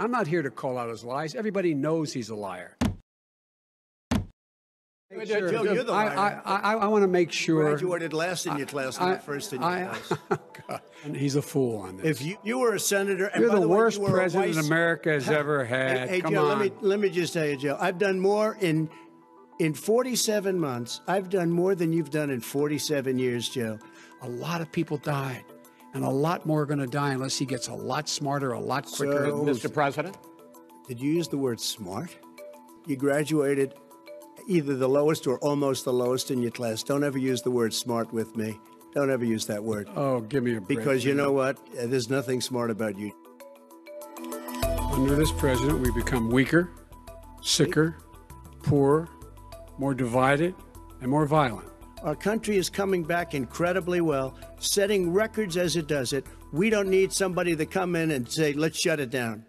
I'm not here to call out his lies. Everybody knows he's a liar. Hey, Joe, you're the liar. I want to make sure. Graduated last in your class, not first in your class. God, he's a fool on this. If you were a senator, and You're by the way, worst you were president America has ever had. Hey, Come Joe, on. let me just tell you, Joe. I've done more in 47 months. I've done more than you've done in 47 years, Joe. A lot of people died, and a lot more are going to die unless he gets a lot smarter, a lot quicker. So, Mr. President? Did you use the word smart? You graduated either the lowest or almost the lowest in your class. Don't ever use the word smart with me. Don't ever use that word. Oh, give me a break. Because you know what? There's nothing smart about you. Under this president, we become weaker, sicker, poorer, more divided, and more violent. Our country is coming back incredibly well, setting records as it does it. We don't need somebody to come in and say, let's shut it down.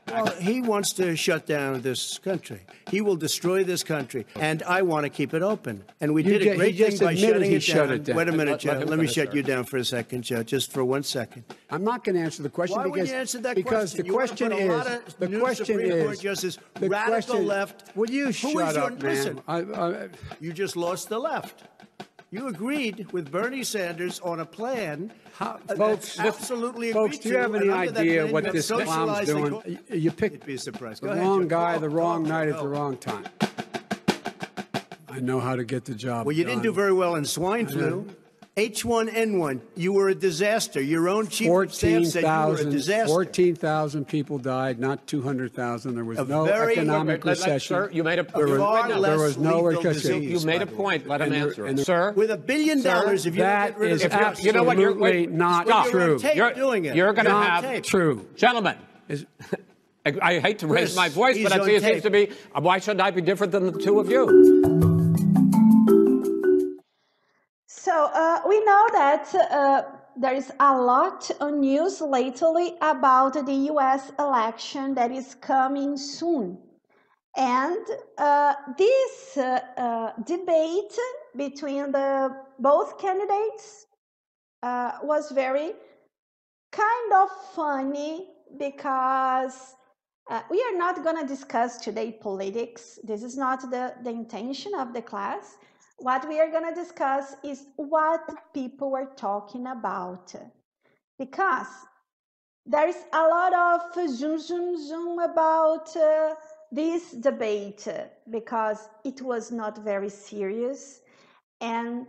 Well, he wants to shut down this country. He will destroy this country, and I want to keep it open. And we did a great thing by shutting it down. Wait a minute, Joe. Let me shut you down for a second, Joe, just for 1 second. I'm not going to answer the question. Why would you answer that because question? the question is, the question is, Justice, the radical question, left. Will you shut up, listen, man? You just lost the left. You agreed with Bernie Sanders on a plan. Folks, absolutely folks, do you have any idea what this clown's doing? You picked the wrong guy, the wrong night at the wrong time. I know how to get the job Well, you done. didn't do very well in swine flu. H1N1, you were a disaster. Your own chief of staff said you were a disaster. 14,000 people died, not 200,000. There was no economic recession. Sir, you made a there was no recession. You made a point. Let him answer. Sir, with $1 billion, if you that get rid is of absolutely you know what, not true. You're going to have tape. True. Gentlemen. I hate to raise my voice, but it seems to be, why should I be different than the two of you? So we know that there is a lot of news lately about the U.S. election that is coming soon. And this debate between both candidates was very kind of funny because we are not going to discuss today politics. This is not the intention of the class. What we are going to discuss is what people are talking about. Because there is a lot of zoom about this debate because it was not very serious. And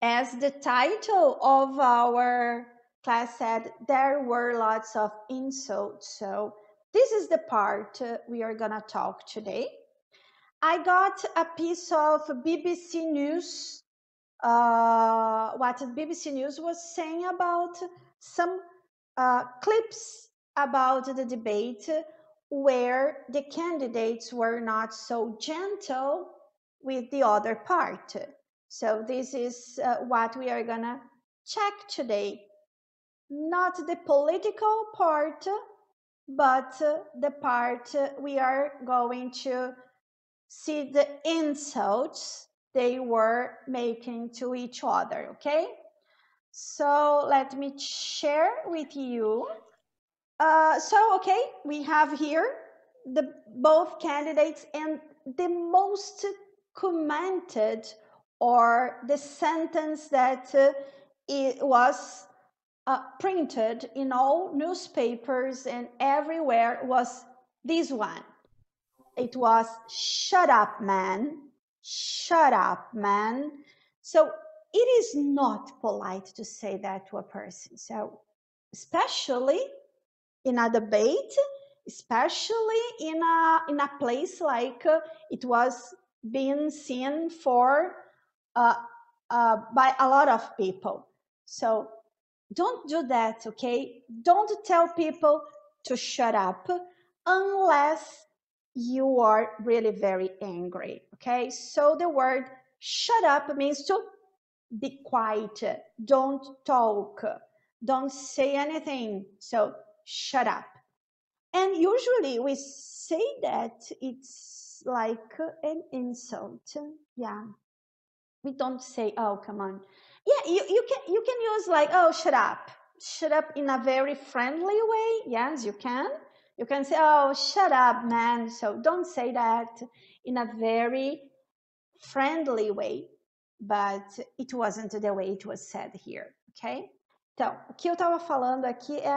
as the title of our class said, there were lots of insults. So this is the part we are going to talk today. I got a piece of BBC News, what BBC News was saying about some clips about the debate where the candidates were not so gentle with the other part. So this is what we are gonna check today. Not the political part, but the part we are going to see the insults they were making to each other, okay? So let me share with you. Okay, we have here both candidates, and the most commented or the sentence that it was printed in all newspapers and everywhere was this one. It was, shut up, man. Shut up, man. So it is not polite to say that to a person. So especially in a debate, especially in a place like it was being seen for by a lot of people. So don't do that, okay? Don't tell people to shut up unless you are really very angry, okay? So the word shut up means to be quiet, don't talk, don't say anything, so shut up. And usually we say that it's like an insult, yeah. We don't say, oh, come on. Yeah, you can use like, oh, shut up, shut up in a very friendly way. Yes, you can. You can say, oh, shut up, man. So don't say that in a very friendly way, but it wasn't the way it was said here, ok? Então, o que eu estava falando aqui é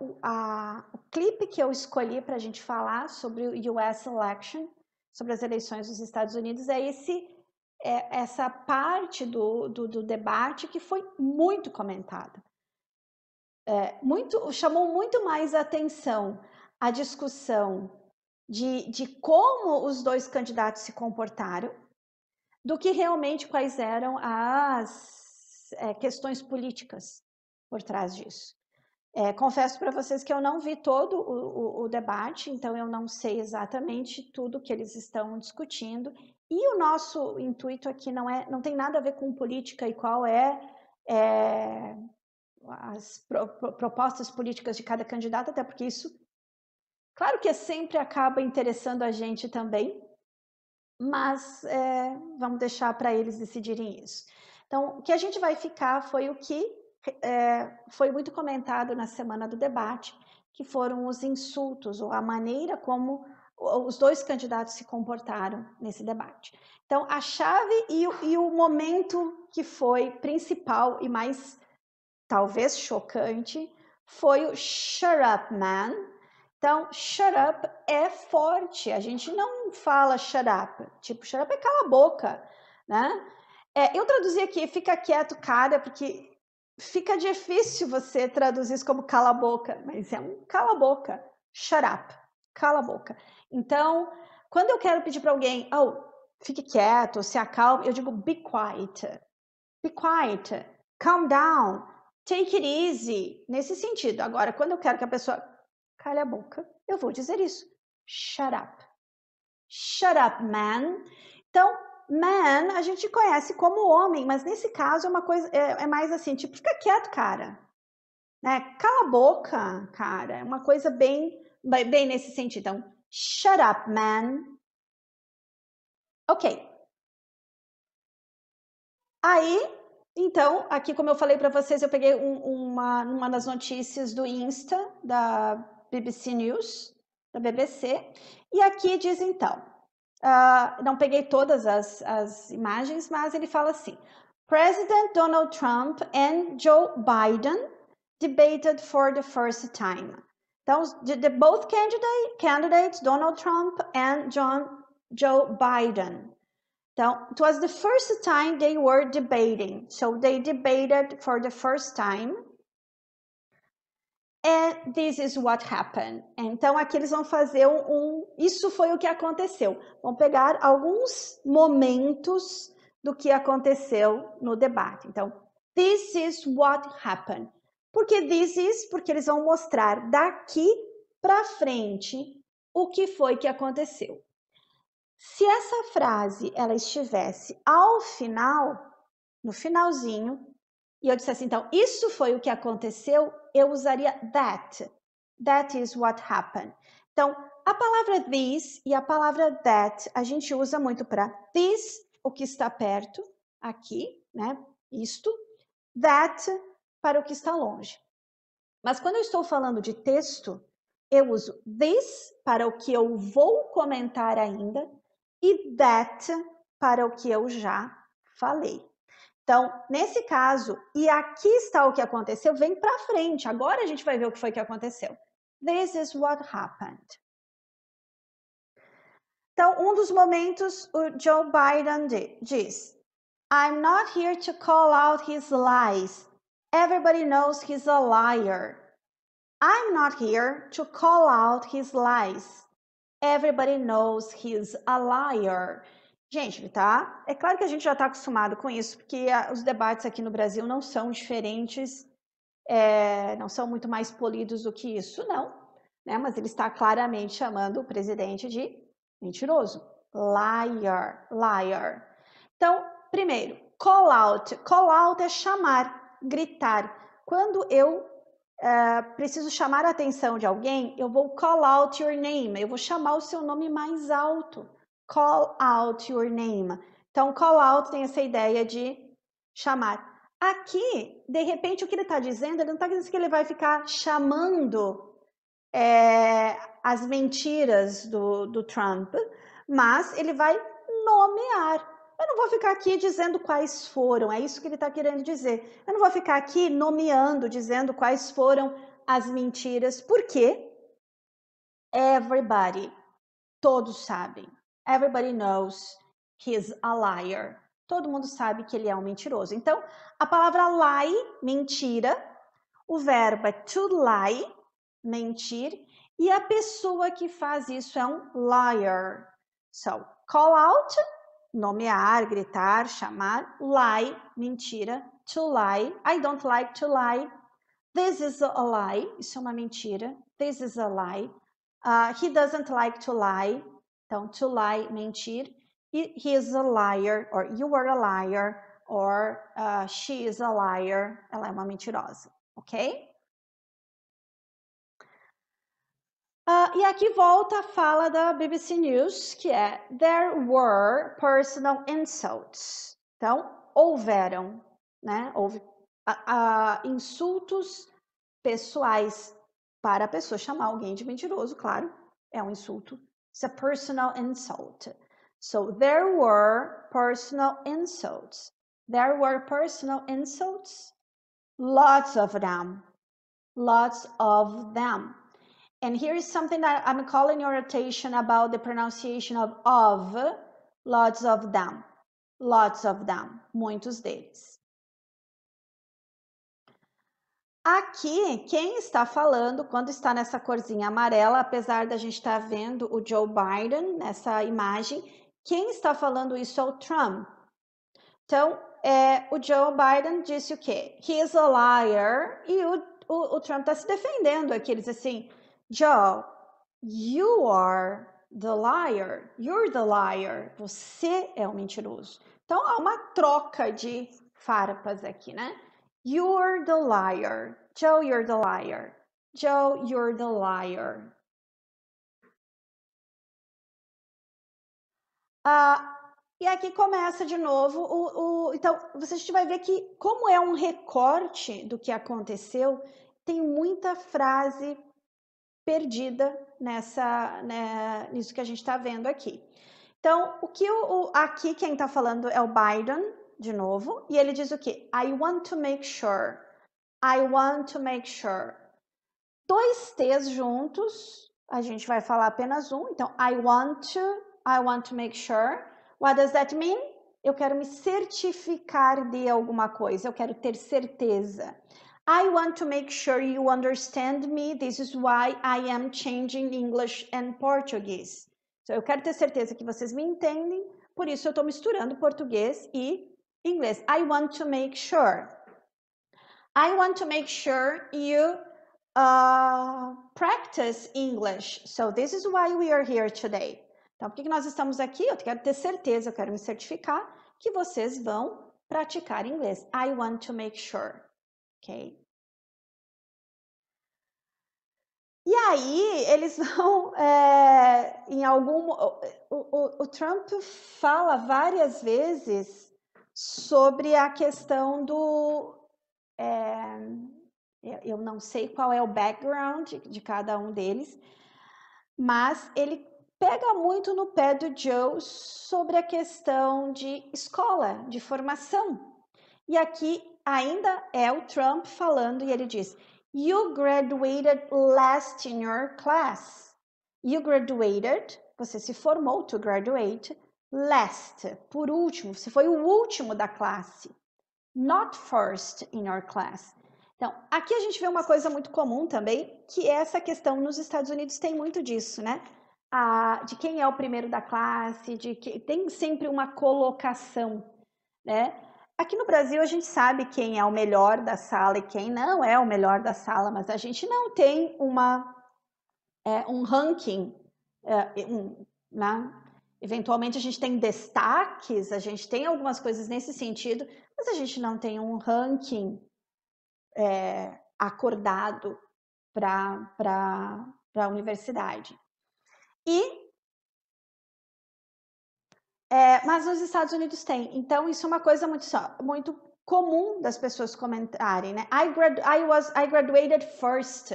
o clipe que eu escolhi para a gente falar sobre o US election, sobre as eleições dos Estados Unidos, essa parte do debate que foi muito comentada. Chamou muito mais atenção a discussão de como os dois candidatos se comportaram do que realmente quais eram as questões políticas por trás disso. Confesso para vocês que eu não vi todo o debate, então eu não sei exatamente tudo que eles estão discutindo, e o nosso intuito aqui não tem nada a ver com política e qual as propostas políticas de cada candidato, até porque isso, claro que sempre acaba interessando a gente também, mas vamos deixar para eles decidirem isso. Então, o que a gente vai ficar foi o que foi muito comentado na semana do debate, que foram os insultos, ou a maneira como os dois candidatos se comportaram nesse debate. Então, a chave e o momento que foi principal e mais, talvez, chocante, foi o shut up, man. Então, shut up é forte, a gente não fala shut up, tipo, shut up é cala a boca, né? Eu traduzi aqui, fica quieto, cara, porque fica difícil você traduzir isso como cala a boca, mas é um cala a boca, shut up, cala a boca. Então, quando eu quero pedir para alguém, fique quieto, se acalme, eu digo be quiet, calm down, take it easy, nesse sentido. Agora, quando eu quero que a pessoa cale a boca, eu vou dizer isso. Shut up. Shut up, man. Então, man, a gente conhece como homem, mas nesse caso é uma coisa, é mais assim, tipo, fica quieto, cara. Né? Cala a boca, cara. É uma coisa bem nesse sentido. Então, shut up, man. Ok. Aí, então, aqui como eu falei para vocês, eu peguei uma das notícias do Insta, da BBC News, da BBC, e aqui diz então, não peguei todas as imagens, mas ele fala assim, President Donald Trump and Joe Biden debated for the first time. Então, both candidates, Donald Trump and Joe Biden. Então, it was the first time they were debating. So they debated for the first time. And this is what happened. Então, aqui eles vão fazer isso foi o que aconteceu. Vão pegar alguns momentos do que aconteceu no debate. Então, this is what happened. Por que this is? Porque eles vão mostrar daqui para frente o que foi que aconteceu. Se essa frase ela estivesse ao final, no finalzinho, e eu dissesse, então, isso foi o que aconteceu, eu usaria that. That is what happened. Então, a palavra this e a palavra that a gente usa muito para this, o que está perto, aqui, né? Isto. That, para o que está longe. Mas quando eu estou falando de texto, eu uso this para o que eu vou comentar ainda e that para o que eu já falei. Então, nesse caso, e aqui está o que aconteceu, vem para frente. Agora a gente vai ver o que foi que aconteceu. This is what happened. Então, dos momentos, o Joe Biden diz, I'm not here to call out his lies. Everybody knows he's a liar. I'm not here to call out his lies. Everybody knows he's a liar. Gente, tá? É claro que a gente já está acostumado com isso, porque os debates aqui no Brasil não são diferentes, não são muito mais polidos do que isso, não. Né? Mas ele está claramente chamando o presidente de mentiroso. Liar, liar. Então, primeiro, call out. Call out é chamar, gritar. Quando eu preciso chamar a atenção de alguém, eu vou call out your name. Eu vou chamar o seu nome mais alto. Call out your name. Então, call out tem essa ideia de chamar. Aqui, de repente, o que ele está dizendo, ele não está dizendo que ele vai ficar chamando as mentiras do Trump, mas ele vai nomear. Eu não vou ficar aqui dizendo quais foram, é isso que ele está querendo dizer. Eu não vou ficar aqui nomeando, dizendo quais foram as mentiras, porque everybody, todos sabem, everybody knows he's a liar. Todo mundo sabe que ele é um mentiroso. Então, a palavra lie, mentira, o verbo é to lie, mentir, e a pessoa que faz isso é um liar. So, call out, nomear, gritar, chamar, lie, mentira, to lie, I don't like to lie, this is a lie, isso é uma mentira, this is a lie, he doesn't like to lie, então to lie, mentir, he is a liar, or you are a liar, or she is a liar, ela é uma mentirosa, ok? E aqui volta a fala da BBC News, que é there were personal insults. Então, houveram, né? Houve insultos pessoais para a pessoa chamar alguém de mentiroso, claro, é um insulto. It's a personal insult. So, there were personal insults. There were personal insults. Lots of them. Lots of them. And here is something that I'm calling your attention about the pronunciation of, lots of them, muitos deles. Aqui, quem está falando, quando está nessa corzinha amarela, apesar da gente estar vendo o Joe Biden nessa imagem, quem está falando isso é o Trump. Então, o Joe Biden disse o quê? He is a liar, e o Trump está se defendendo aqui, ele diz assim, Joe, you are the liar, you're the liar, você é o mentiroso. Então, há uma troca de farpas aqui, né? You're the liar, Joe, you're the liar, Joe, you're the liar. E aqui começa de novo, então, você vai ver que, como é um recorte do que aconteceu, tem muita frase perdida nisso que a gente está vendo aqui. Então, aqui quem está falando é o Biden, de novo, e ele diz o quê? I want to make sure. I want to make sure. 2 T's juntos, a gente vai falar apenas um. Então, I want to make sure. What does that mean? Eu quero me certificar de alguma coisa, eu quero ter certeza. I want to make sure you understand me. This is why I am changing English and Portuguese. Então, eu quero ter certeza que vocês me entendem, por isso eu estou misturando português e inglês. I want to make sure. I want to make sure you practice English. So, this is why we are here today. Então, por que nós estamos aqui? Eu quero ter certeza, eu quero me certificar que vocês vão praticar inglês. I want to make sure. Ok? E aí, eles vão, o Trump fala várias vezes sobre a questão eu não sei qual é o background de cada um deles, mas ele pega muito no pé do Joe sobre a questão de escola, de formação. E aqui ainda é o Trump falando e ele diz, you graduated last in your class. You graduated, você se formou, to graduate, last, por último, você foi o último da classe. Not first in your class. Então, aqui a gente vê uma coisa muito comum também, que é essa questão, nos Estados Unidos tem muito disso, né? De quem é o primeiro da classe, tem sempre uma colocação, né? Aqui no Brasil a gente sabe quem é o melhor da sala e quem não é o melhor da sala, mas a gente não tem um ranking, né? Eventualmente a gente tem destaques, a gente tem algumas coisas nesse sentido, mas a gente não tem um ranking acordado para a universidade. Mas nos Estados Unidos tem. Então, isso é uma coisa muito comum das pessoas comentarem, né? I graduated first.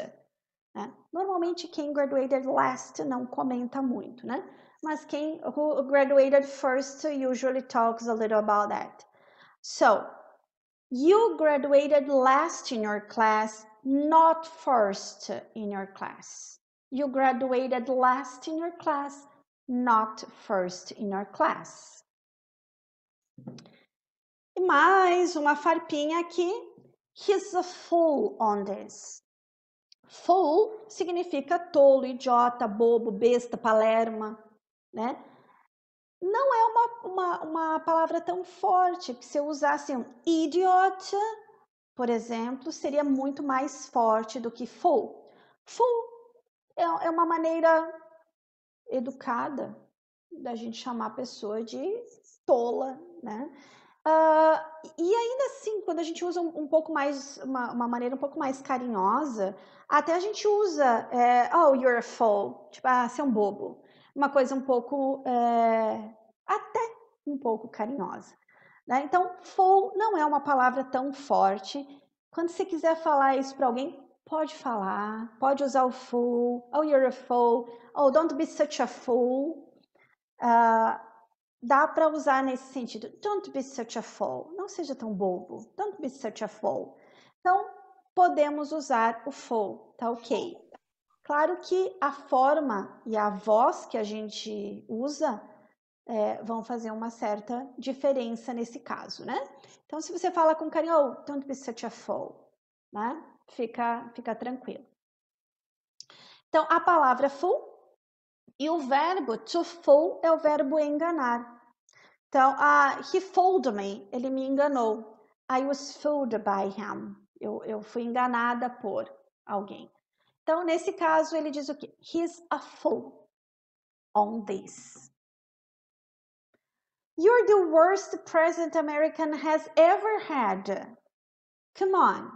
Né? Normalmente quem graduated last não comenta muito, né? Mas quem who graduated first usually talks a little about that. So, you graduated last in your class, not first in your class. You graduated last in your class, not first in your class. E mais uma farpinha aqui. He's a fool on this. Fool significa tolo, idiota, bobo, besta, palerma, né? Não é uma palavra tão forte, porque se eu usasse um idiot, por exemplo, seria muito mais forte do que fool. Fool é uma maneira educada da gente chamar a pessoa de tola, né? E ainda assim, quando a gente usa um pouco mais, uma maneira um pouco mais carinhosa, até a gente usa, oh, you're a fool, tipo, você é um bobo. Uma coisa um pouco, até um pouco carinhosa. Né? Então, fool não é uma palavra tão forte. Quando você quiser falar isso para alguém, pode falar, pode usar o fool, oh, you're a fool, oh, don't be such a fool. Dá para usar nesse sentido. Don't be such a fool. Não seja tão bobo. Don't be such a fool. Então, podemos usar o fool, tá ok? Claro que a forma e a voz que a gente usa vão fazer uma certa diferença nesse caso, né? Então, se você fala com carinho, oh, don't be such a fool, né? Fica tranquilo. Então, a palavra fool e o verbo to fool é o verbo enganar. Então, he fooled me, ele me enganou. I was fooled by him. Eu fui enganada por alguém. Então, nesse caso, ele diz o quê? He's a fool on this. You're the worst president America has ever had. Come on.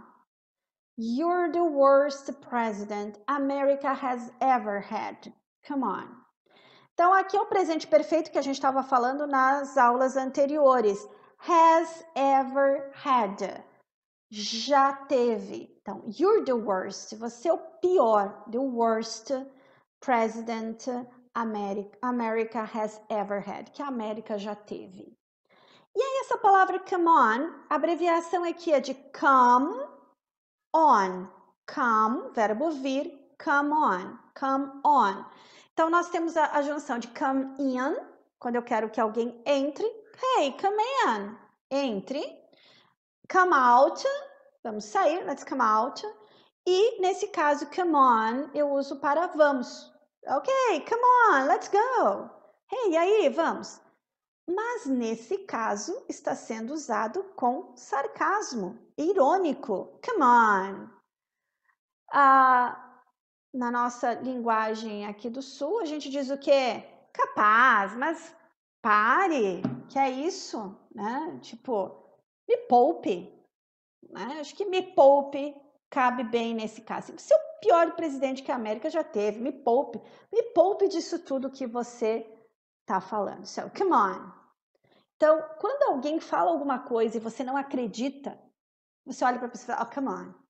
You're the worst president America has ever had. Come on. Então, aqui é o presente perfeito que a gente estava falando nas aulas anteriores. Has ever had. Já teve. Então, you're the worst. Você é o pior. The worst president America has ever had. Que a América já teve. E aí, essa palavra come on, a abreviação aqui é de come on. Come, verbo vir, come on. Come on. Então, nós temos a junção de come in, quando eu quero que alguém entre. Hey, come in. Entre. Come out. Vamos sair. Let's come out. E, nesse caso, come on, eu uso para vamos. Ok, come on, let's go. Hey, e aí, vamos. Mas, nesse caso, está sendo usado com sarcasmo, irônico. Come on. Na nossa linguagem aqui do Sul, a gente diz o quê? Capaz, mas pare, que é isso, né? Tipo, me poupe, né? Acho que me poupe cabe bem nesse caso. Você é o pior presidente que a América já teve, me poupe disso tudo que você tá falando. So, come on. Então, quando alguém fala alguma coisa e você não acredita, você olha para a pessoa e fala, oh, come on.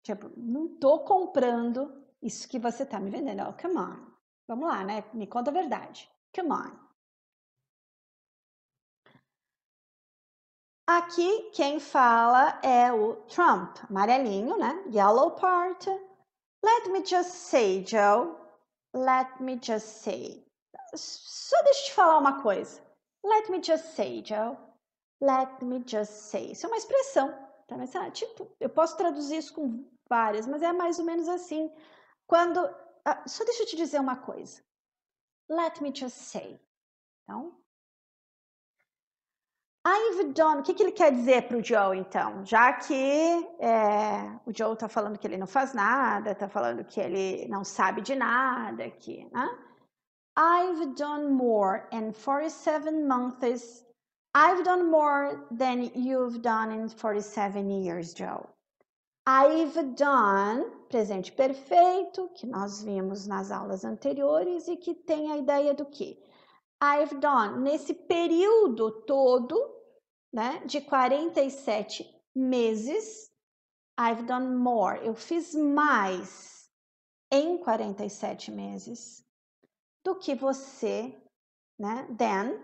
Tipo, não tô comprando isso que você tá me vendendo. Oh, come on. Vamos lá, né? Me conta a verdade. Come on. Aqui, quem fala é o Trump. Amarelinho, né? Yellow part. Let me just say, Joe. Let me just say. Só deixa eu te falar uma coisa. Let me just say, Joe. Let me just say. Isso é uma expressão. Tá? Mas, tipo, eu posso traduzir isso com várias, mas é mais ou menos assim. Quando... só deixa eu te dizer uma coisa. Let me just say. Então, I've done... O que ele quer dizer para o Joe, então? Já que o Joe está falando que ele não faz nada, está falando que ele não sabe de nada aqui, né? I've done more in 47 months. I've done more than you've done in 47 years, Joe. I've done, presente perfeito, que nós vimos nas aulas anteriores e que tem a ideia do quê? I've done, nesse período todo, né, de 47 meses, I've done more. Eu fiz mais em 47 meses do que você, né, than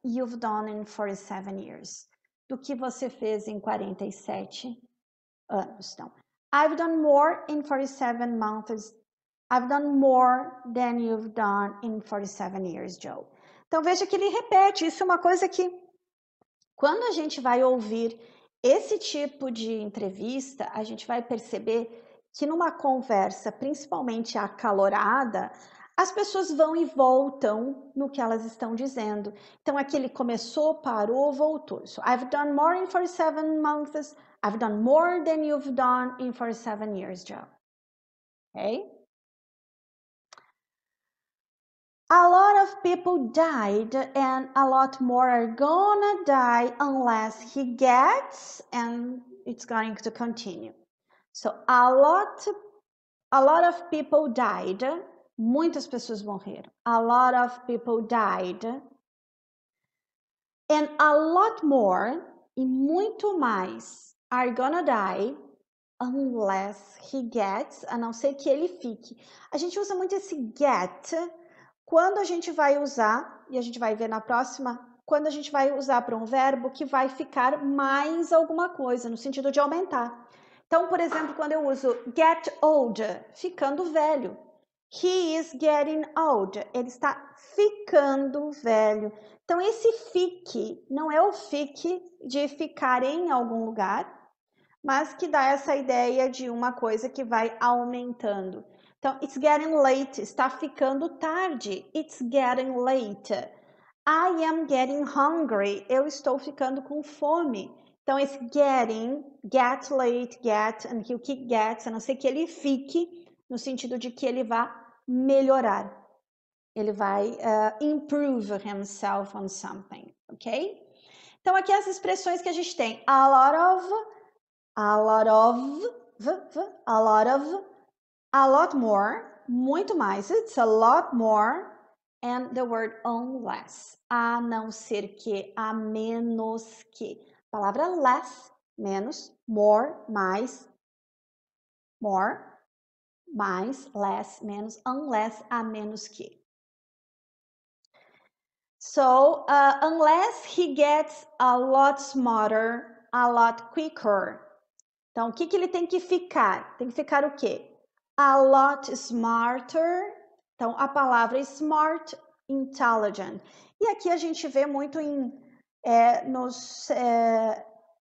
you've done in 47 years. Do que você fez em 47 anos. Então, I've done more in 47 months. I've done more than you've done in 47 years, Joe. Então, veja que ele repete. Isso é uma coisa que, quando a gente vai ouvir esse tipo de entrevista, a gente vai perceber que numa conversa, principalmente acalorada, as pessoas vão e voltam no que elas estão dizendo. Então, aqui ele começou, parou, voltou. So, I've done more in 47 months. I've done more than you've done in 47 years, Joe. Okay? A lot of people died and a lot more are gonna die unless he gets, and it's going to continue. So, a lot of people died. Muitas pessoas morreram. A lot of people died. And a lot more, e muito mais, are gonna die unless he gets, a não ser que ele fique. A gente usa muito esse get quando a gente vai usar, e a gente vai ver na próxima, quando a gente vai usar para um verbo que vai ficar mais alguma coisa, no sentido de aumentar. Então, por exemplo, quando eu uso get old, ficando velho. He is getting old. Ele está ficando velho. Então, esse fique não é o fique de ficar em algum lugar, mas que dá essa ideia de uma coisa que vai aumentando. Então, it's getting late, está ficando tarde. It's getting late. I am getting hungry, eu estou ficando com fome. Então, esse getting, get late, get, and he keep gets, a não ser que ele fique, no sentido de que ele vá melhorar. Ele vai improve himself on something, ok? Então, aqui as expressões que a gente tem. A lot of, a lot more, muito mais, it's a lot more, and the word unless, a não ser que, a menos que. A palavra less, menos, more, mais, more, mais, less, menos, unless, a menos que. So, unless he gets a lot smarter, a lot quicker. Então, o que ele tem que ficar? Tem que ficar o quê? A lot smarter. Então, a palavra smart, intelligent. E aqui a gente vê muito nos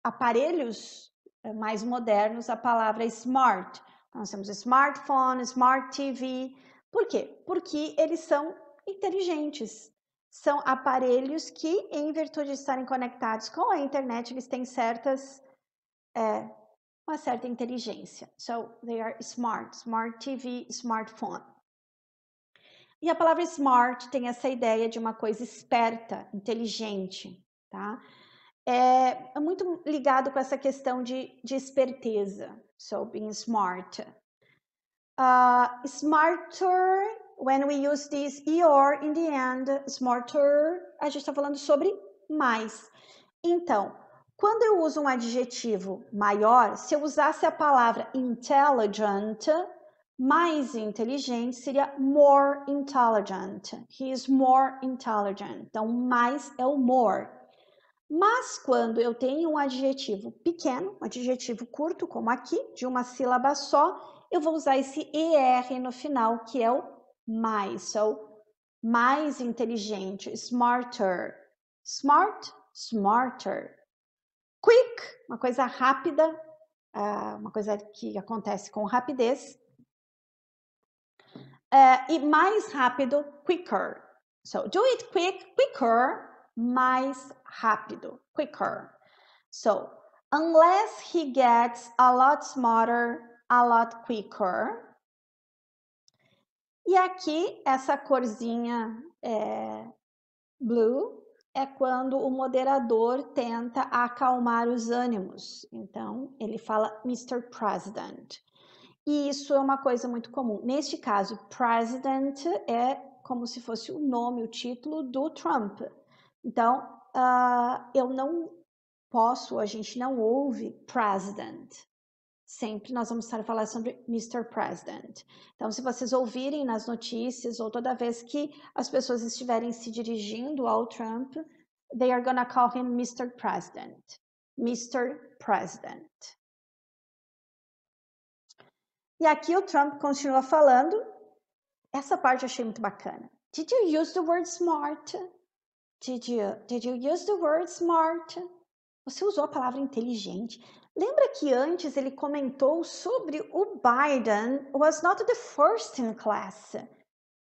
aparelhos mais modernos a palavra smart. Nós temos smartphone, smart TV. Por quê? Porque eles são inteligentes. São aparelhos que, em virtude de estarem conectados com a internet, eles têm uma certa inteligência. So, they are smart. Smart TV, smartphone. E a palavra smart tem essa ideia de uma coisa esperta, inteligente, tá? É muito ligado com essa questão de esperteza. So, being smart. Smarter, when we use this ER in the end, smarter, a gente está falando sobre mais. Então, quando eu uso um adjetivo maior, se eu usasse a palavra intelligent, mais inteligente seria more intelligent. He is more intelligent. Então, mais é o more. Mas quando eu tenho um adjetivo pequeno, um adjetivo curto, como aqui, de uma sílaba só, eu vou usar esse ER no final, que é o mais. So, mais inteligente, smarter. Smart, smarter. Quick, uma coisa rápida, uma coisa que acontece com rapidez. E mais rápido, quicker. So, do it quick, quicker, mais rápido, quicker. So, unless he gets a lot smarter, a lot quicker. E aqui, essa corzinha blue é quando o moderador tenta acalmar os ânimos. Então, ele fala Mr. President. E isso é uma coisa muito comum. Neste caso, President é como se fosse o nome, o título do Trump. Então, eu não posso, a gente não ouve president. Sempre nós vamos estar a falar sobre Mr. President. Então, se vocês ouvirem nas notícias ou toda vez que as pessoas estiverem se dirigindo ao Trump, they are gonna call him Mr. President. Mr. President. E aqui o Trump continua falando. Essa parte eu achei muito bacana. Did you use the word smart? Did you use the word smart? Você usou a palavra inteligente. Lembra que antes ele comentou sobre o Biden was not the first in class.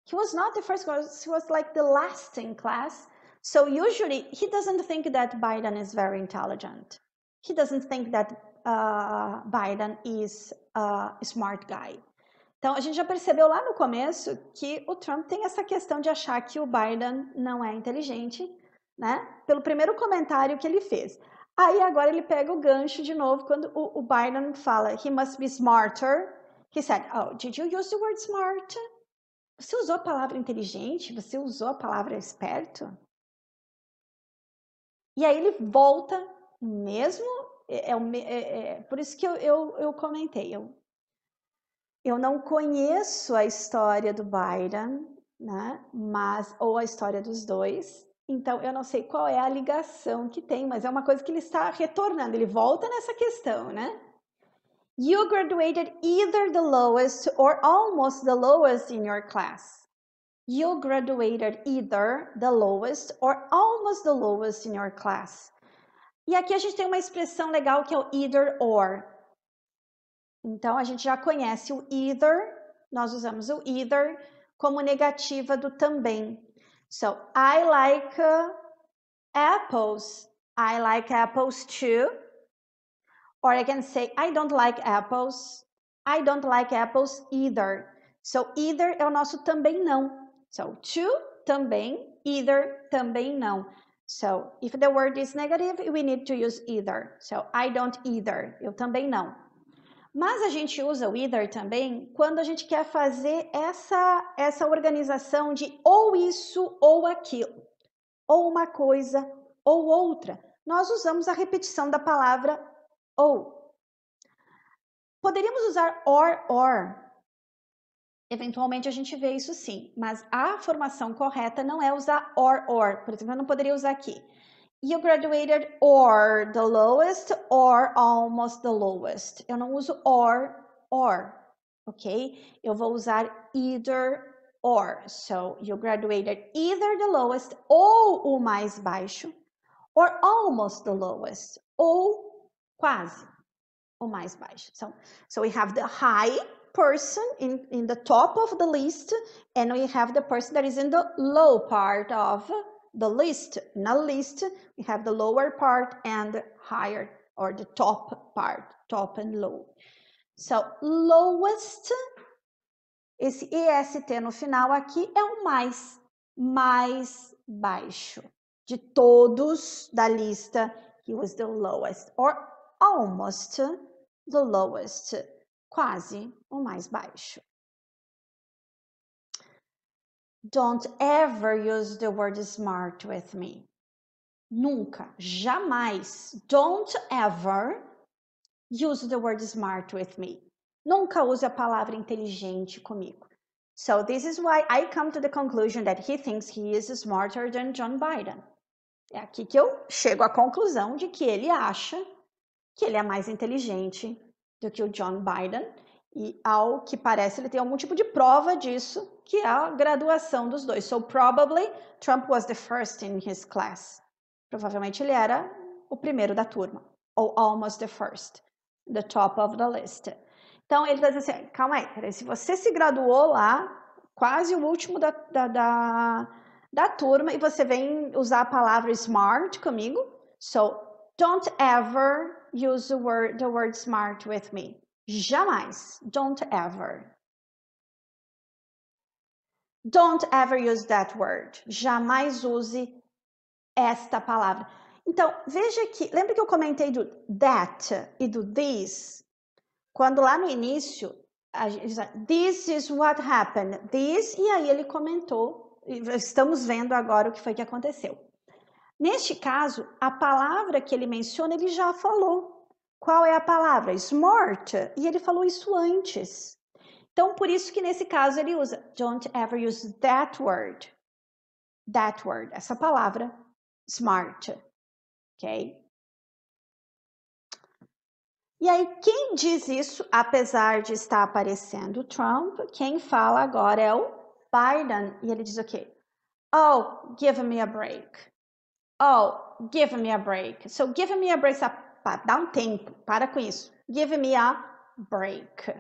He was not the first class, he was like the last in class. So usually he doesn't think that Biden is very intelligent. He doesn't think that Biden is a smart guy. Então a gente já percebeu lá no começo que o Trump tem essa questão de achar que o Biden não é inteligente, né? Pelo primeiro comentário que ele fez. Aí agora ele pega o gancho de novo quando o Biden fala he must be smarter. He said, oh, did you use the word smart? Você usou a palavra inteligente? Você usou a palavra esperto? E aí ele volta mesmo, por isso que eu comentei, eu não conheço a história do Biden, né? Ou a história dos dois. Então, eu não sei qual é a ligação que tem, mas é uma coisa que ele está retornando. Ele volta nessa questão, né? You graduated either the lowest or almost the lowest in your class. You graduated either the lowest or almost the lowest in your class. E aqui a gente tem uma expressão legal que é o either or. Então, a gente já conhece o either, nós usamos o either como negativa do também. So, I like apples. I like apples too. Or I can say, I don't like apples. I don't like apples either. So, either é o nosso também não. So, to, também. Either, também não. So, if the word is negative, we need to use either. So, I don't either. Eu também não. Mas a gente usa o either também quando a gente quer fazer essa organização de ou isso ou aquilo, ou uma coisa ou outra. Nós usamos a repetição da palavra ou. Poderíamos usar or. Eventualmente a gente vê isso sim, mas a formação correta não é usar or. Por exemplo, eu não poderia usar aqui. You graduated or the lowest or almost the lowest. Eu não uso or, ok? Eu vou usar either or. So, you graduated either the lowest ou o mais baixo or almost the lowest ou quase o mais baixo. So we have the high person in the top of the list and we have the person that is in the low part of the list. In a list, we have the lower part and the higher or the top part, top and low. So, lowest, esse EST no final aqui é o mais baixo. De todos da lista, he was the lowest or almost the lowest, quase o mais baixo. Don't ever use the word smart with me. Nunca, jamais. Don't ever use the word smart with me. Nunca use a palavra inteligente comigo. So this is why I come to the conclusion that he thinks he is smarter than John Biden. É aqui que eu chego à conclusão de que ele acha que ele é mais inteligente do que o John Biden. E ao que parece ele tem algum tipo de prova disso, que é a graduação dos dois. So probably Trump was the first in his class. Provavelmente ele era o primeiro da turma. Ou almost the first. The top of the list. Então ele está dizendo assim, calma aí, peraí, se você se graduou lá, quase o último da turma, e você vem usar a palavra smart comigo, so don't ever use the word smart with me. Jamais. Don't ever. Don't ever use that word. Jamais use esta palavra. Então, veja que, lembra que eu comentei do that e do this? Quando lá no início, this is what happened. This, e aí ele comentou, estamos vendo agora o que foi que aconteceu. Neste caso, a palavra que ele menciona, ele já falou. Qual é a palavra? Smart. E ele falou isso antes. Então, por isso que nesse caso ele usa don't ever use that word. That word, essa palavra, smart. Ok? E aí, quem diz isso, apesar de estar aparecendo Trump, quem fala agora é o Biden. E ele diz o quê? Oh, give me a break. Oh, give me a break. So, give me a break. Dá um tempo, para com isso. Give me a break.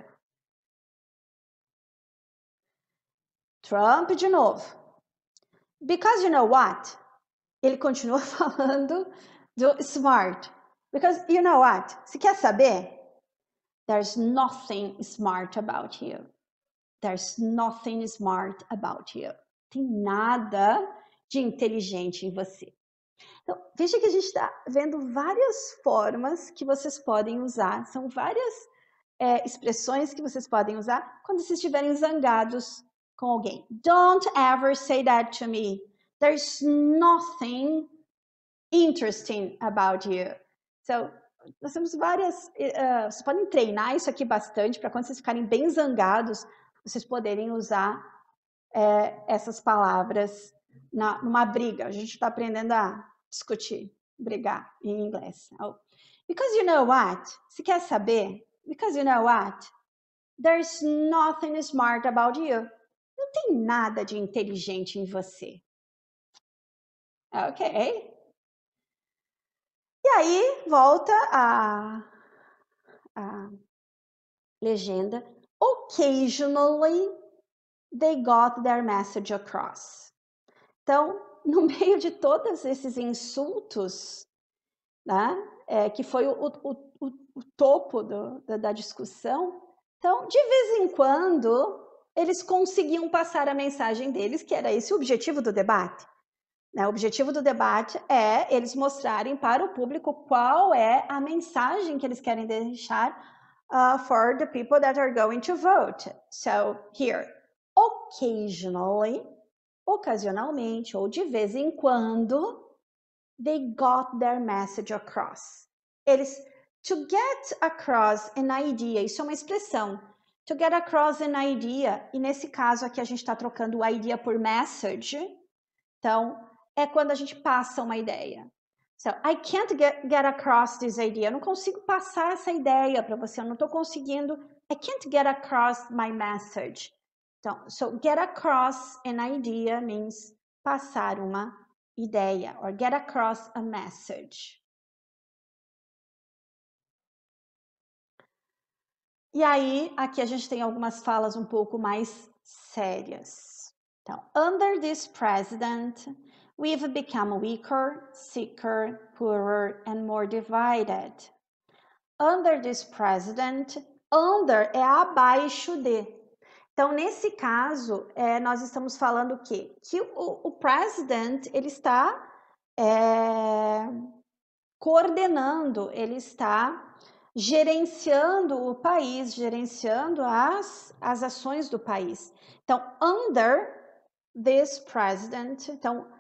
Trump de novo. Because you know what? Ele continua falando do smart. Because you know what? Você quer saber? There's nothing smart about you. There's nothing smart about you. Tem nada de inteligente em você. Então, veja que a gente está vendo várias formas que vocês podem usar. São várias expressões que vocês podem usar quando vocês estiverem zangados com alguém. Don't ever say that to me. There's nothing interesting about you. So, nós temos várias... vocês podem treinar isso aqui bastante para quando vocês ficarem bem zangados, vocês poderem usar essas palavras numa briga. A gente está aprendendo a discutir, brigar em inglês. Oh. Because you know what? Você quer saber? Because you know what? There's nothing smart about you. Não tem nada de inteligente em você. Ok? E aí, volta a legenda. Occasionally, they got their message across. Então, no meio de todos esses insultos, né, que foi o topo da discussão, então, de vez em quando, eles conseguiam passar a mensagem deles, que era esse o objetivo do debate. O objetivo do debate é eles mostrarem para o público qual é a mensagem que eles querem deixar for the people that are going to vote. So, here, ocasionalmente, ou de vez em quando, they got their message across. To get across an idea, isso é uma expressão. To get across an idea, e nesse caso aqui a gente está trocando o idea por message. Então, é quando a gente passa uma ideia. So, I can't get across this idea. Eu não consigo passar essa ideia para você. Eu não estou conseguindo. I can't get across my message. Então, so get across an idea means passar uma ideia. Or get across a message. E aí, aqui a gente tem algumas falas um pouco mais sérias. Então, under this president, we've become weaker, sicker, poorer, and more divided. Under this president, under é abaixo de. Então, nesse caso, nós estamos falando o quê? Que o president, ele está coordenando, ele está gerenciando o país, gerenciando as ações do país. Então, under this president, então,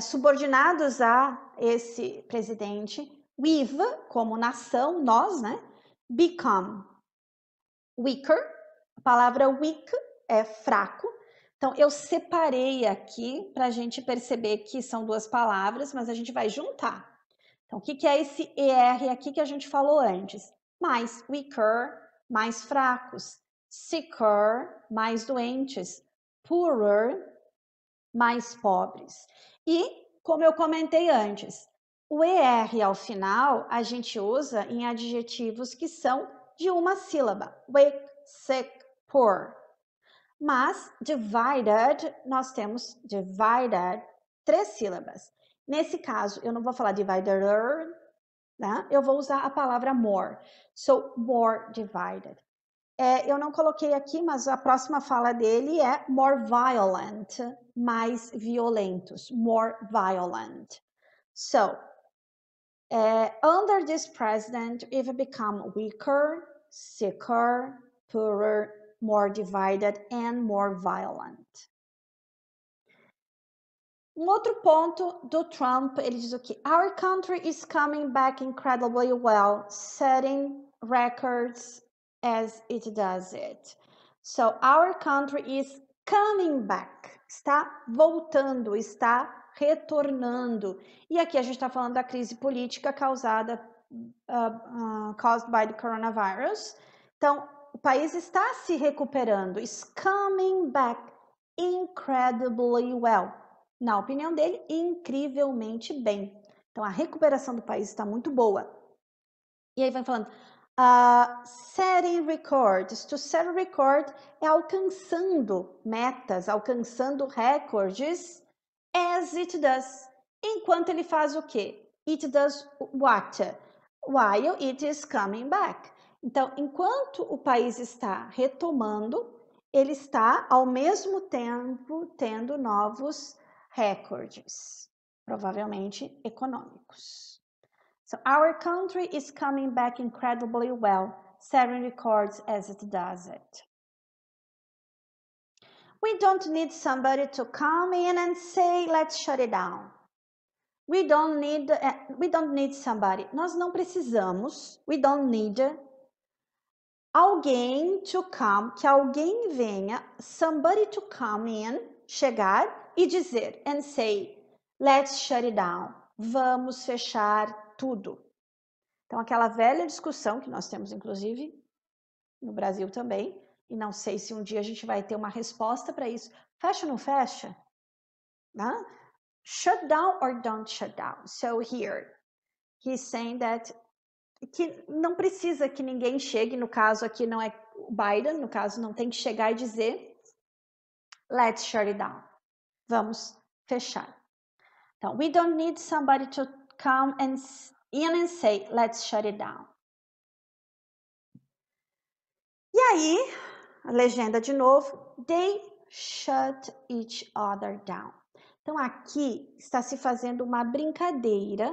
subordinados a esse presidente, we've, como nação, nós, né, become weaker, a palavra weak é fraco, então eu separei aqui para a gente perceber que são duas palavras, mas a gente vai juntar. Então, o que é esse ER aqui que a gente falou antes? Mais weaker, mais fracos, sicker, mais doentes, poorer, mais pobres. E, como eu comentei antes, o ER ao final a gente usa em adjetivos que são de uma sílaba. Weak, sick, poor. Mas divided, nós temos divided, 3 sílabas. Nesse caso, eu não vou falar divider, né? Eu vou usar a palavra more. So, more divided. Eu não coloquei aqui, mas a próxima fala dele é more violent, mais violentos, more violent. So, under this president, we've become weaker, sicker, poorer, more divided, and more violent. Um outro ponto do Trump, ele diz o quê? Our country is coming back incredibly well, setting records as it does it. So, our country is coming back, está voltando, está retornando. E aqui a gente está falando da crise política caused by the coronavirus. Então, o país está se recuperando, is coming back incredibly well. Na opinião dele, incrivelmente bem. Então, a recuperação do país está muito boa. E aí vai falando, setting records. To set a record é alcançando metas, alcançando recordes, as it does. Enquanto ele faz o quê? It does what? While it is coming back. Então, enquanto o país está retomando, ele está, ao mesmo tempo, tendo novos recordes, provavelmente econômicos. So, our country is coming back incredibly well, setting records as it does it. We don't need somebody to come in and say, let's shut it down. We don't need somebody. Nós não precisamos, we don't need alguém to come, que alguém venha, somebody to come in, chegar e dizer, and say, let's shut it down. Vamos fechar tudo. Então, aquela velha discussão que nós temos, inclusive, no Brasil também, e não sei se um dia a gente vai ter uma resposta para isso. Fecha ou não fecha? Né? Shut down or don't shut down? So here, he's saying that que não precisa que ninguém chegue, no caso aqui não é o Biden, no caso não tem que chegar e dizer let's shut it down. Vamos fechar. Então, we don't need somebody to come in and say let's shut it down. E aí, a legenda de novo, they shut each other down. Então, aqui está se fazendo uma brincadeira,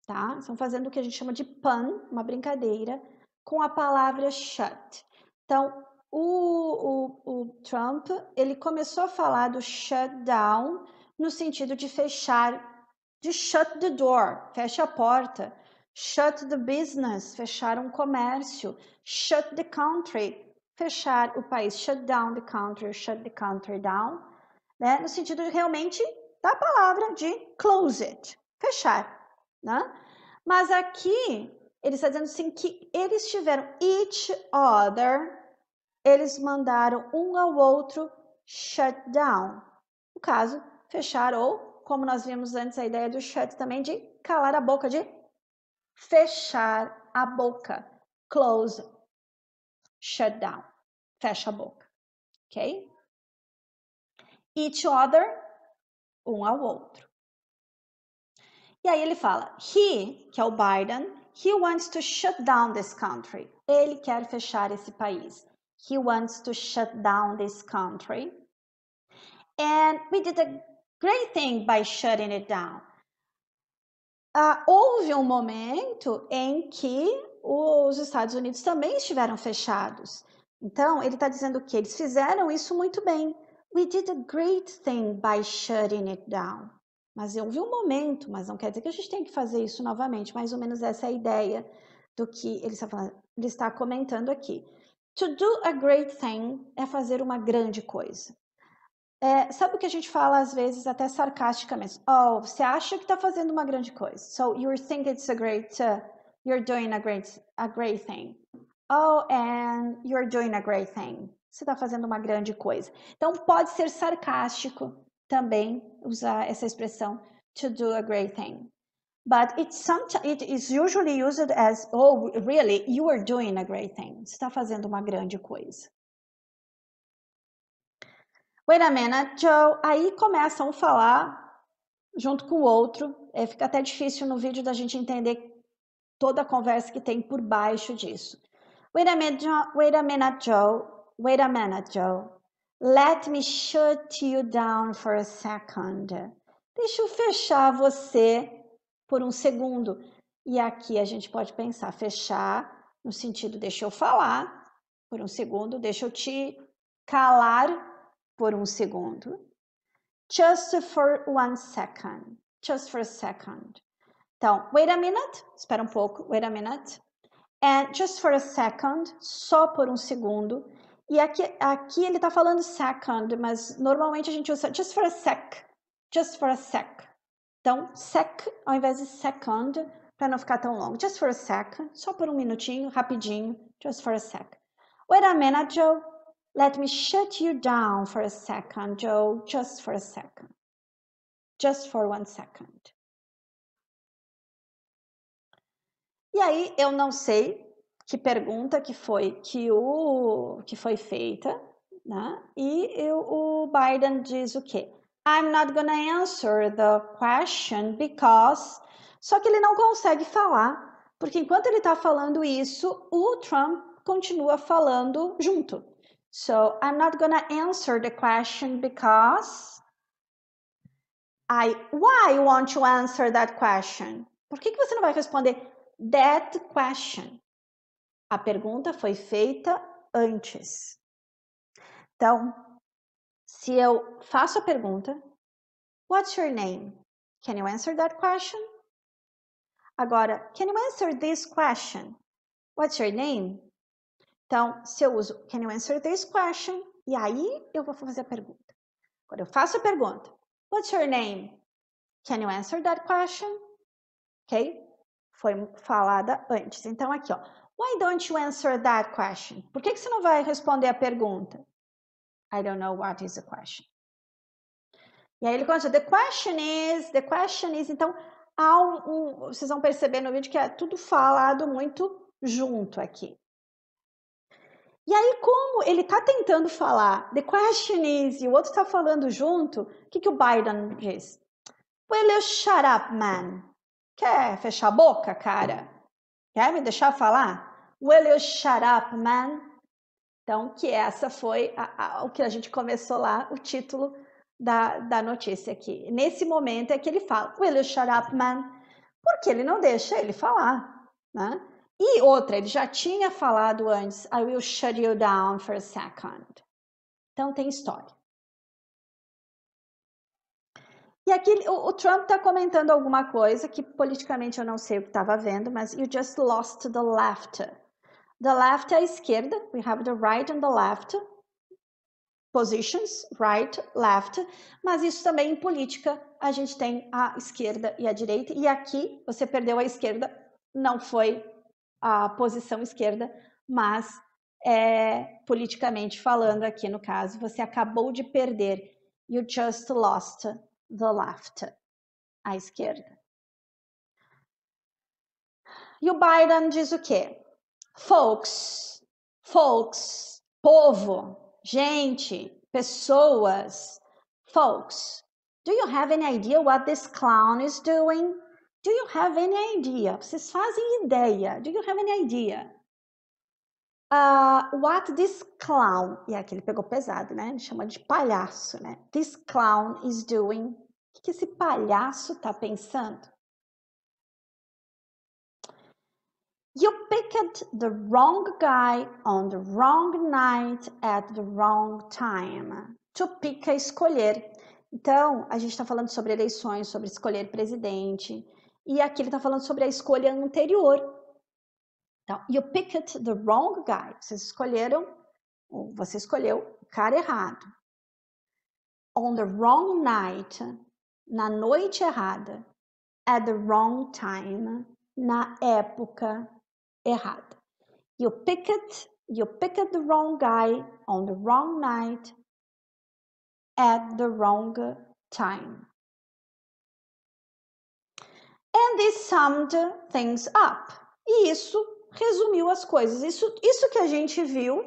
tá? Estão fazendo o que a gente chama de pun, uma brincadeira, com a palavra shut. Então, o Trump, ele começou a falar do shut down no sentido de fechar, de shut the door, fecha a porta, shut the business, fechar um comércio, shut the country, fechar o país, shut down the country, shut the country down, né? No sentido de realmente da palavra de close it, fechar, né? Mas aqui ele está dizendo assim que eles tiveram each other, eles mandaram um ao outro shut down. No caso, fechar ou, como nós vimos antes a ideia do shut também de calar a boca, de fechar a boca, close, shut down, fecha a boca, ok? Each other, um ao outro. E aí ele fala, he, que é o Biden, he wants to shut down this country. Ele quer fechar esse país. He wants to shut down this country. And we did a great thing by shutting it down. Houve um momento em que os Estados Unidos também estiveram fechados. Então, ele está dizendo que eles fizeram isso muito bem. We did a great thing by shutting it down. Mas houve um momento, mas não quer dizer que a gente tem que fazer isso novamente. Mais ou menos essa é a ideia do que ele está falando, ele está comentando aqui. To do a great thing é fazer uma grande coisa. Sabe o que a gente fala às vezes até sarcasticamente? Oh, você acha que está fazendo uma grande coisa. So you think it's a great, you're doing a great thing. Oh, and you're doing a great thing. Você está fazendo uma grande coisa. Então pode ser sarcástico também usar essa expressão to do a great thing. But it is usually used as, oh, really, you are doing a great thing. Você está fazendo uma grande coisa. Wait a minute, Joe. Aí começam a falar junto com o outro. Fica até difícil no vídeo da gente entender toda a conversa que tem por baixo disso. Wait a minute, Joe. Wait a minute, Joe. Wait a minute, Joe. Let me shut you down for a second. Deixa eu fechar você por um segundo. E aqui a gente pode pensar, fechar no sentido, deixa eu falar por um segundo, deixa eu te calar por um segundo. Just for 1 second. Just for a second. Então, wait a minute. Espera um pouco. Wait a minute. And just for a second. Só por um segundo. E aqui ele está falando second, mas normalmente a gente usa just for a sec. Just for a sec. Então, sec ao invés de second, para não ficar tão longo. Just for a sec. Só por um minutinho, rapidinho. Just for a sec. Wait a minute, Joe. Let me shut you down for a second, Joe. Just for a second. Just for 1 second. E aí, eu não sei que pergunta que foi feita, né? E o Biden diz o quê? I'm not gonna answer the question because... Só que ele não consegue falar, porque enquanto ele está falando isso, o Trump continua falando junto. So, I'm not gonna answer the question because... Why won't you answer that question? Por que você não vai responder that question? A pergunta foi feita antes. Então, se eu faço a pergunta, what's your name? Can you answer that question? Agora, can you answer this question? What's your name? Então, se eu uso can you answer this question? E aí eu vou fazer a pergunta. Agora eu faço a pergunta. What's your name? Can you answer that question? Ok? Foi falada antes. Então, aqui, ó. Why don't you answer that question? Por que você não vai responder a pergunta? I don't know what is the question. E aí ele continua, the question is. Então, vocês vão perceber no vídeo que é tudo falado muito junto aqui. E aí, como ele está tentando falar the question is e o outro está falando junto, o que o Biden diz? Will you shut up, man? Quer fechar a boca, cara? Quer me deixar falar? Will you shut up, man? Então, que essa foi o que a gente começou lá, o título da notícia aqui. Nesse momento é que ele fala, will you shut up, man? Porque ele não deixa ele falar, né? E outra, ele já tinha falado antes, I will shut you down for a second. Então, tem história. E aqui o Trump está comentando alguma coisa que politicamente eu não sei o que estava vendo, mas you just lost the left. The left é a esquerda, we have the right and the left. Positions, right, left. Mas isso também em política, a gente tem a esquerda e a direita. E aqui você perdeu a esquerda, não foi a posição esquerda, mas politicamente falando aqui no caso, você acabou de perder. You just lost the left, a esquerda. E o Biden diz o quê? Folks, povo, gente, pessoas, folks, do you have any idea what this clown is doing? Do you have any idea? Vocês fazem ideia? Do you have any idea? What this clown, e aqui ele pegou pesado, né? Ele chama de palhaço, né? This clown is doing. O que esse palhaço tá pensando? You picked the wrong guy on the wrong night at the wrong time. To pick é escolher. Então, a gente está falando sobre eleições, sobre escolher presidente. E aqui ele está falando sobre a escolha anterior. Então, you picked the wrong guy. Você escolheu o cara errado. On the wrong night, na noite errada. At the wrong time, na época errada. You picked the wrong guy on the wrong night at the wrong time. And this summed things up. E isso resumiu as coisas. Isso que a gente viu,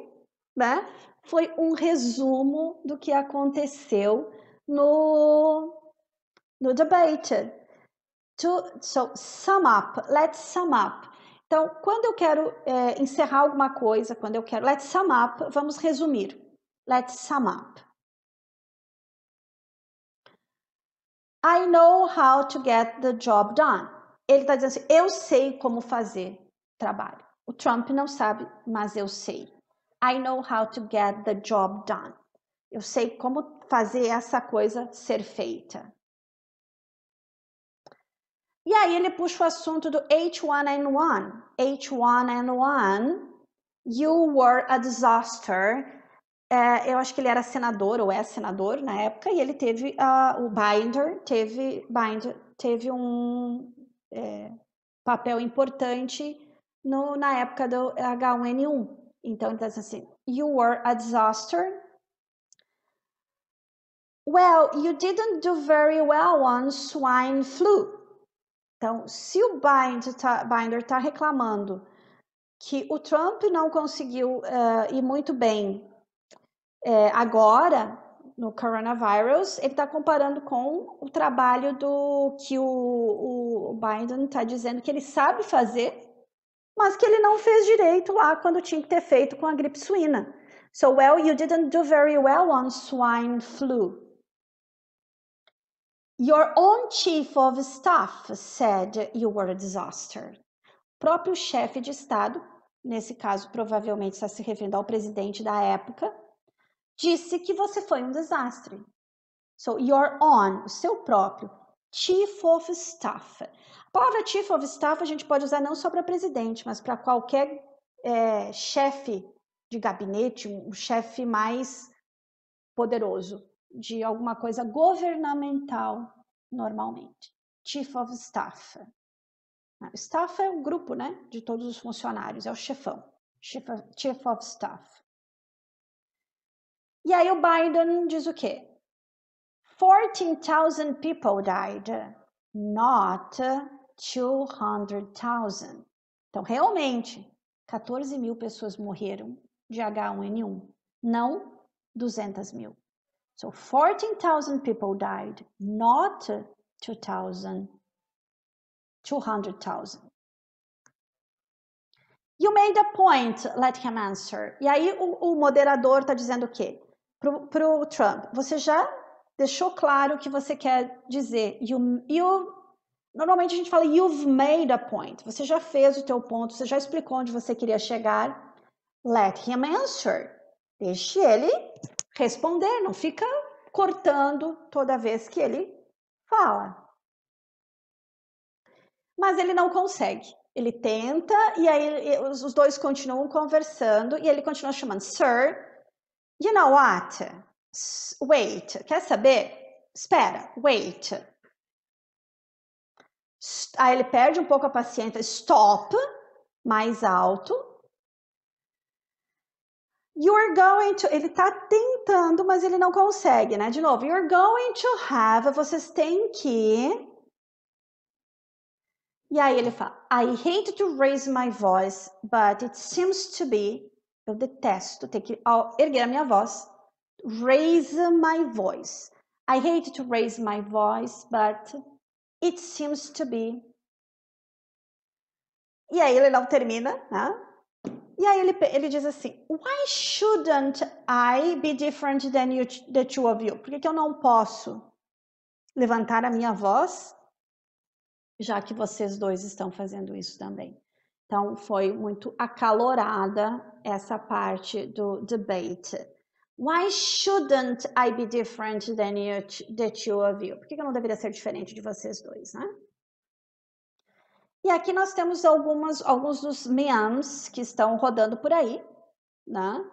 né, foi um resumo do que aconteceu no debate. So, sum up. Let's sum up. Então, quando eu quero encerrar alguma coisa, let's sum up, vamos resumir. Let's sum up. I know how to get the job done. Ele está dizendo assim, eu sei como fazer trabalho. O Trump não sabe, mas eu sei. I know how to get the job done. Eu sei como fazer essa coisa ser feita. E aí ele puxa o assunto do H1N1. H1N1, you were a disaster. Eu acho que ele era senador, ou é senador na época, e ele teve, o Binder teve um papel importante na época do H1N1. Então, ele diz assim, you were a disaster. Well, you didn't do very well on swine flu. Então, se o Binder está reclamando que o Trump não conseguiu ir muito bem agora, no coronavírus, ele está comparando com o trabalho que o Biden está dizendo que ele sabe fazer, mas que ele não fez direito lá quando tinha que ter feito com a gripe suína. So, well, you didn't do very well on swine flu. Your own chief of staff said you were a disaster. O próprio chefe de Estado, nesse caso provavelmente está se referindo ao presidente da época, disse que você foi um desastre. So, your own, o seu próprio, chief of staff. A palavra chief of staff a gente pode usar não só para presidente, mas para qualquer chefe de gabinete, um chefe mais poderoso de alguma coisa governamental, normalmente. Chief of staff. Staff é o grupo, né, de todos os funcionários, é o chefão. Chief of staff. E aí o Biden diz o quê? 14,000 people died, not 200,000. Então, realmente, 14 mil pessoas morreram de H1N1, não 200 mil. So, 14,000 people died, not 200,000. You made a point, let him answer. E aí o moderador está dizendo o quê? Pro Trump, você já deixou claro o que você quer dizer. Normalmente a gente fala, you've made a point. Você já fez o teu ponto, você já explicou onde você queria chegar. Let him answer. Deixe ele responder, não fica cortando toda vez que ele fala. Mas ele não consegue. Ele tenta e aí os dois continuam conversando e ele continua chamando, Sir, you know what? Wait, quer saber? Espera, wait. Aí ele perde um pouco a paciência, stop, mais alto. You're going to, ele tá tentando, mas ele não consegue, né? De novo, you're going to have, vocês têm que... E aí ele fala, I hate to raise my voice, but it seems to be, eu detesto ter que erguer a minha voz, raise my voice. I hate to raise my voice, but it seems to be. E aí ele não termina, né? E aí ele diz assim, why shouldn't I be different than the two of you? Por que eu não posso levantar a minha voz, já que vocês dois estão fazendo isso também? Então, foi muito acalorada essa parte do debate. Why shouldn't I be different than the two of you? Por que eu não deveria ser diferente de vocês dois, né? E aqui nós temos alguns dos memes que estão rodando por aí, né?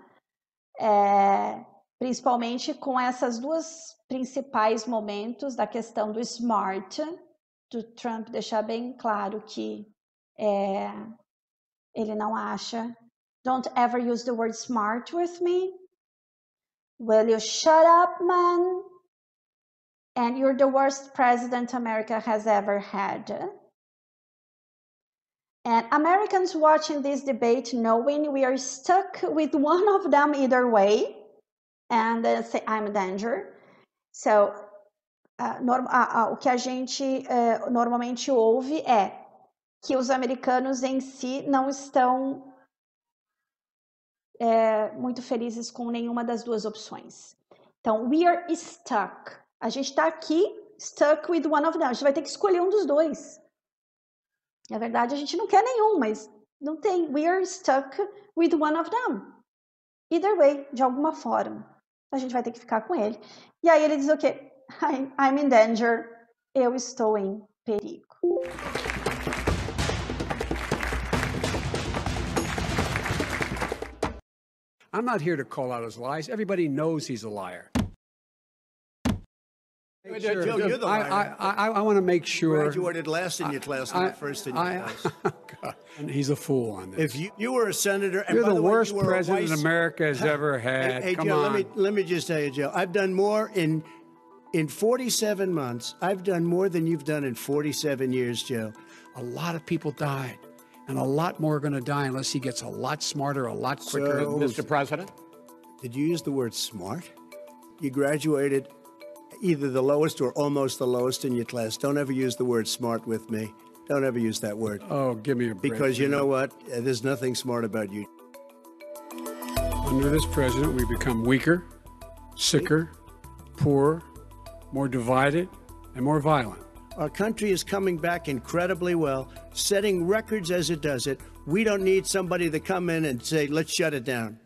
Principalmente com essas duas principais momentos da questão do smart, do Trump deixar bem claro que ele não acha, don't ever use the word smart with me, will you shut up, man, and you're the worst president America has ever had. And Americans watching this debate knowing we are stuck with one of them either way, and say, I'm a danger. So, o que a gente normalmente ouve é que os americanos em si não estão muito felizes com nenhuma das duas opções. Então, we are stuck. A gente está aqui, stuck with one of them. A gente vai ter que escolher um dos dois. Na verdade, a gente não quer nenhum, mas não tem. We are stuck with one of them. Either way, de alguma forma. a gente vai ter que ficar com ele. E aí ele diz o quê? I'm in danger. Eu estou em perigo. I'm not here to call out his lies. Everybody knows he's a liar. Hey, Joe, you're the liar. I want to make sure. Graduated last in your class, not first in your class. God, he's a fool on this. If you were a senator, and You're by the way, worst you were president America has ever had. Hey, Come Joe, on. let me just tell you, Joe. I've done more in 47 months. I've done more than you've done in 47 years, Joe. A lot of people died, and a lot more are going to die unless he gets a lot smarter, a lot quicker. So, Mr. President? Did you use the word smart? You graduated either the lowest or almost the lowest in your class. Don't ever use the word smart with me. Don't ever use that word. Oh, give me a break. Because you know what? There's nothing smart about you. Under this president, we become weaker, sicker, poorer, more divided, and more violent. Our country is coming back incredibly well, setting records as it does it. We don't need somebody to come in and say, let's shut it down.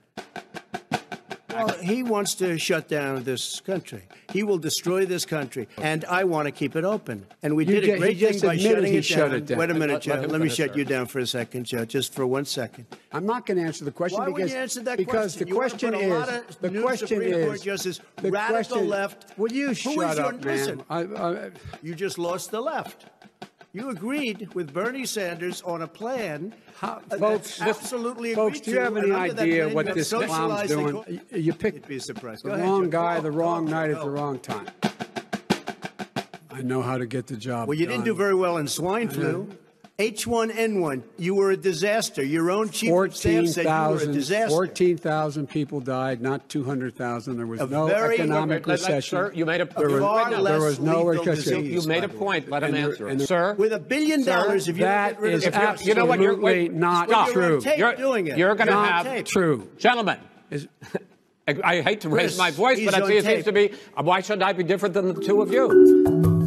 Well, he wants to shut down this country. He will destroy this country, and I want to keep it open. And we did a great thing by shutting it down. Wait a minute, Joe. Let me shut you down for a second, Joe, just for 1 second. I'm not going to answer the question. Why would you answer that because question? the question is the question is Justice, the radical question, left. Will you shut up, listen, man? You just lost the left. You agreed with Bernie Sanders on a plan. Folks, absolutely folks, do you have any idea what this clown's doing? You picked You'd be surprised. the wrong guy, the wrong night at the wrong time. I know how to get the job Well, you done. didn't do very well in swine flu. H1N1, you were a disaster. Your own chief of staff said you were a disaster. 14,000 people died, not 200,000. There was no very- economic recession. Sir, you made a There was, far less there was no lethal recession. disease. You made a point. Let him answer it. Sir? With $1 billion, if you That get rid of is the absolutely you know what, you're- not stop. true. Tape doing it. You're going to Not have... tape. True. Gentlemen, I hate to raise Chris, my voice, but he's I see on it seems tape. to be, why should I be different than the two of you?